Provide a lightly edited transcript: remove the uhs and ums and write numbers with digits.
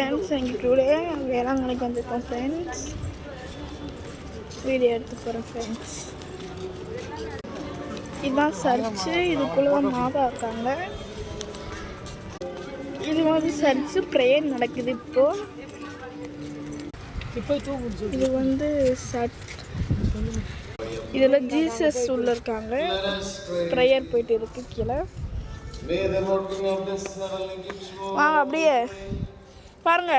Friends, எங்கள் today வேளாங்கண்ணிக்கு வந்திருக்கோம் ஃப்ரெண்ட்ஸ். வீடியோ எடுத்து போகிறேன் ஃப்ரெண்ட்ஸ். இதுதான் சர்ச்சு. இதுக்குள்ளே தான் மாதா இருக்காங்க. இது வந்து சர்ச்சு ப்ரேயர் நடக்குது இப்போது. இது வந்து இதில் ஜீசஸ் உள்ள இருக்காங்க. ப்ரேயர் போயிட்டு இருக்கு கீழே. வாங்க அப்படியே பாருங்க.